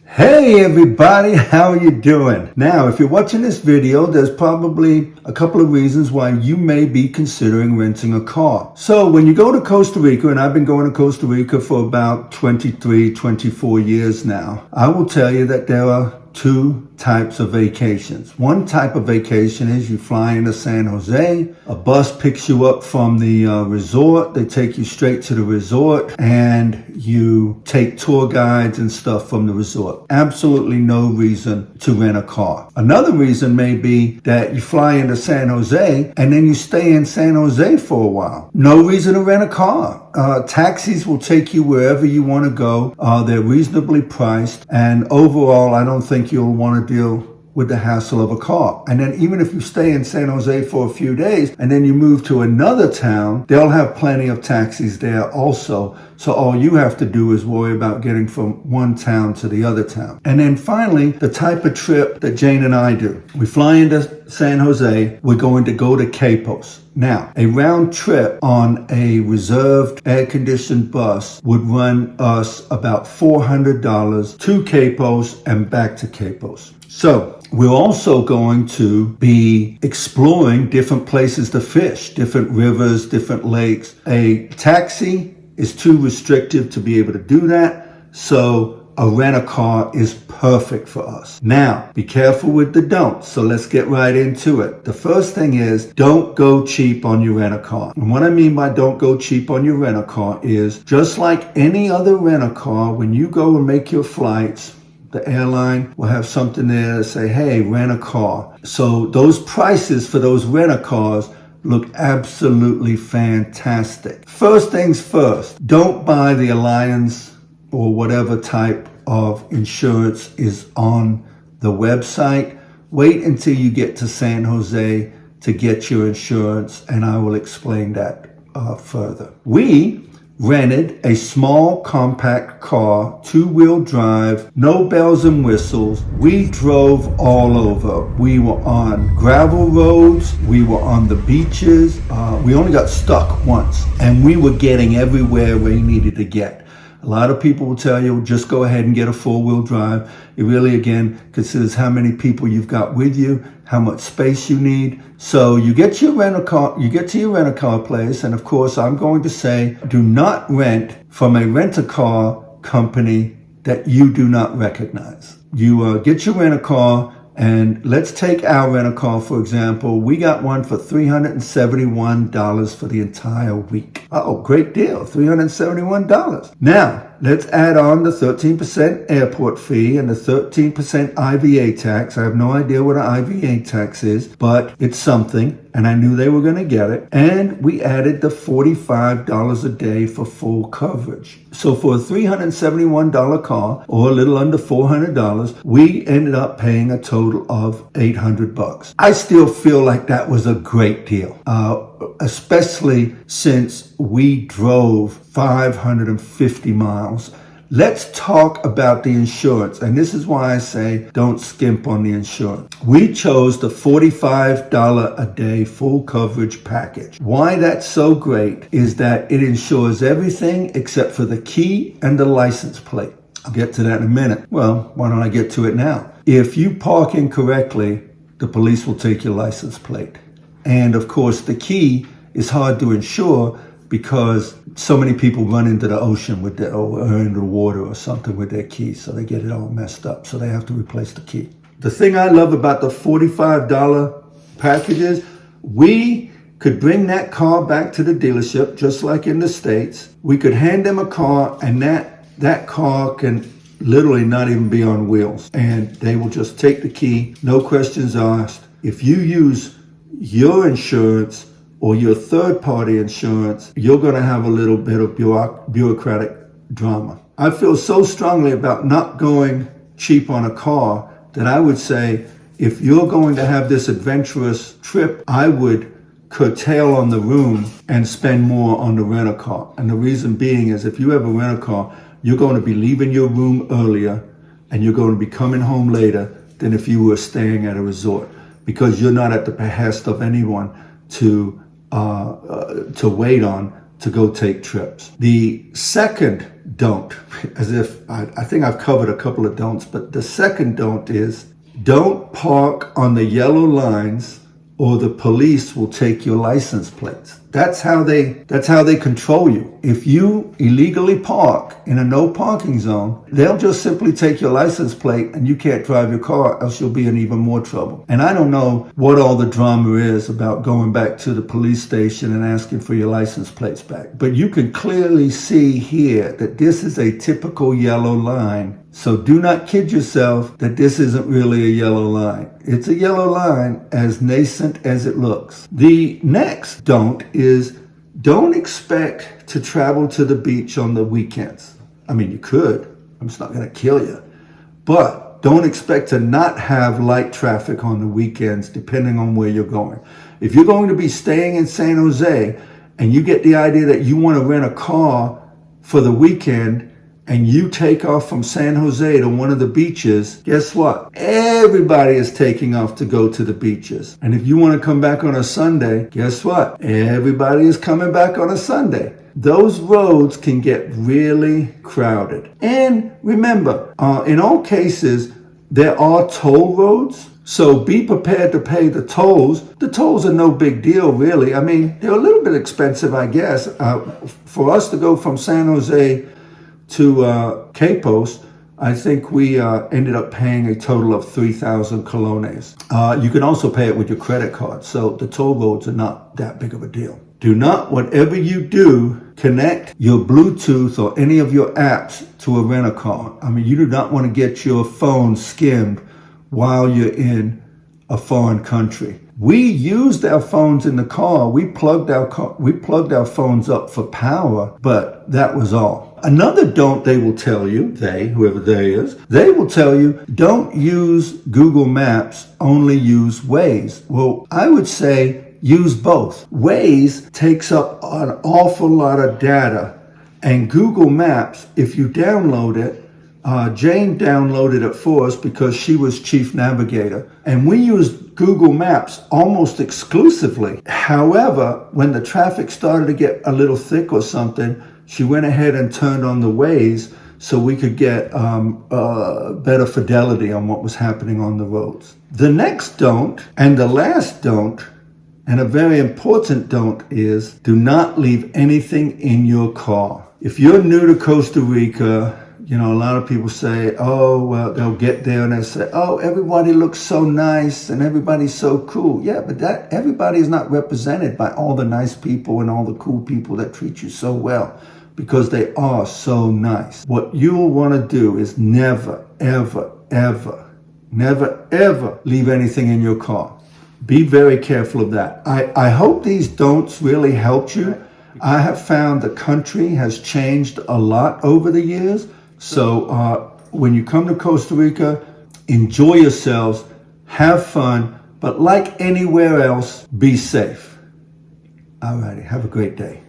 Hey everybody, how are you doing? Now, if you're watching this video, there's probably a couple of reasons why you may be considering renting a car. So when you go to Costa Rica, and I've been going to Costa Rica for about 23, 24 years now, I will tell you that there are two types of vacations. One type of vacation is you fly into San Jose, a bus picks you up from the resort, they take you straight to the resort, and you take tour guides and stuff from the resort. Absolutely no reason to rent a car. Another reason may be that you fly into San Jose and then you stay in San Jose for a while. No reason to rent a car. Taxis will take you wherever you want to go. They're reasonably priced, and overall, I don't think you'll want to deal with the hassle of a car. And then even if you stay in San Jose for a few days and then you move to another town, they'll have plenty of taxis there also. So all you have to do is worry about getting from one town to the other town. And then finally, the type of trip that Jane and I do. We fly into San Jose, we're going to go to Capos. Now, a round trip on a reserved air-conditioned bus would run us about $400 to Capos and back to Capos. So we're also going to be exploring different places to fish, different rivers, different lakes. A taxi is too restrictive to be able to do that, so a rent-a-car is perfect for us. Now, be careful with the don'ts, so let's get right into it. The first thing is, don't go cheap on your rent-a-car. And what I mean by don't go cheap on your rent-a-car is, just like any other rent-a-car, when you go and make your flights, the airline will have something there to say, hey, rent a car. So those prices for those rent-a-cars look absolutely fantastic. First things first, don't buy the Alliance or whatever type of insurance is on the website. Wait until you get to San Jose to get your insurance, and I will explain that further. We rented a small compact car, two-wheel drive, no bells and whistles. We drove all over. We were on gravel roads, we were on the beaches. We only got stuck once, and we were getting everywhere we needed to get. A lot of people will tell you, just go ahead and get a four-wheel drive. It really, again, considers how many people you've got with you, how much space you need. So you get your rental-car, you get to your rental-car place, and of course, I'm going to say, do not rent from a rent-a-car company that you do not recognize. You get your rental-car, and let's take our rental-car, for example. We got one for $371 for the entire week. Oh, great deal, $371. Now, let's add on the 13% airport fee and the 13% IVA tax. I have no idea what an IVA tax is, but it's something, and I knew they were going to get it. And we added the $45 a day for full coverage. So for a $371 car, or a little under $400, we ended up paying a total of $800. I still feel like that was a great deal, especially since we drove 550 miles. Let's talk about the insurance, and this is why I say don't skimp on the insurance. We chose the $45 a day full coverage package. Why that's so great is that it insures everything except for the key and the license plate. I'll get to that in a minute. Well, why don't I get to it now? If you park incorrectly, the police will take your license plate. And of course, the key is hard to insure because so many people run into the ocean with their, or into the water or something with their keys, so they get it all messed up, so they have to replace the key. The thing I love about the $45 packages, we could bring that car back to the dealership, just like in the States. We could hand them a car, and that car can literally not even be on wheels, and they will just take the key, no questions asked. If you use your insurance or your third-party insurance, you're going to have a little bit of bureaucratic drama. I feel so strongly about not going cheap on a car that I would say, if you're going to have this adventurous trip, I would curtail on the room and spend more on the rent-a-car. And the reason being is, if you have a rent-a-car, you're going to be leaving your room earlier and you're going to be coming home later than if you were staying at a resort, because you're not at the behest of anyone to wait on to go take trips. The second don't, as if I think I've covered a couple of don'ts, but the second don't is don't park on the yellow lines or the police will take your license plates. That's how they control you. If you illegally park in a no parking zone, they'll just simply take your license plate and you can't drive your car, else you'll be in even more trouble. And I don't know what all the drama is about going back to the police station and asking for your license plates back. But you can clearly see here that this is a typical yellow line. So do not kid yourself that this isn't really a yellow line. It's a yellow line as nascent as it looks. The next don't is don't expect to travel to the beach on the weekends. I mean, you could. I'm just not going to kill you. But don't expect to not have light traffic on the weekends depending on where you're going. If you're going to be staying in San Jose and you get the idea that you want to rent a car for the weekend and you take off from San Jose to one of the beaches, guess what? Everybody is taking off to go to the beaches. And if you want to come back on a Sunday, guess what? Everybody is coming back on a Sunday. Those roads can get really crowded. And remember, in all cases, there are toll roads. So be prepared to pay the tolls. The tolls are no big deal, really. I mean, they're a little bit expensive, I guess. For us to go from San Jose to Capos, I think we ended up paying a total of 3,000 colones. You can also pay it with your credit card, so the toll roads are not that big of a deal. Do not, whatever you do, connect your Bluetooth or any of your apps to a rent-a-car. I mean, you do not want to get your phone skimmed while you're in a foreign country. We used our phones in the car. We plugged our phones up for power, but that was all. Another don't they will tell you, whoever they is, they will tell you, don't use Google Maps, only use Wyze. Well, I would say use both. Wyze takes up an awful lot of data, and Google Maps, if you download it, Jane downloaded it for us because she was chief navigator, and we used Google Maps almost exclusively. However, when the traffic started to get a little thick or something, she went ahead and turned on the Wyze so we could get better fidelity on what was happening on the roads. The next don't, and the last don't, and a very important don't, is do not leave anything in your car. If you're new to Costa Rica, you know, a lot of people say, oh, well, they'll get there and they'll say, oh, everybody looks so nice and everybody's so cool. Yeah, but that everybody is not represented by all the nice people and all the cool people that treat you so well, because they are so nice. What you'll want to do is never, ever, ever, never, ever leave anything in your car. Be very careful of that. I hope these don'ts really helped you. I have found the country has changed a lot over the years. So when you come to Costa Rica, enjoy yourselves, have fun, but like anywhere else, be safe. All righty, have a great day.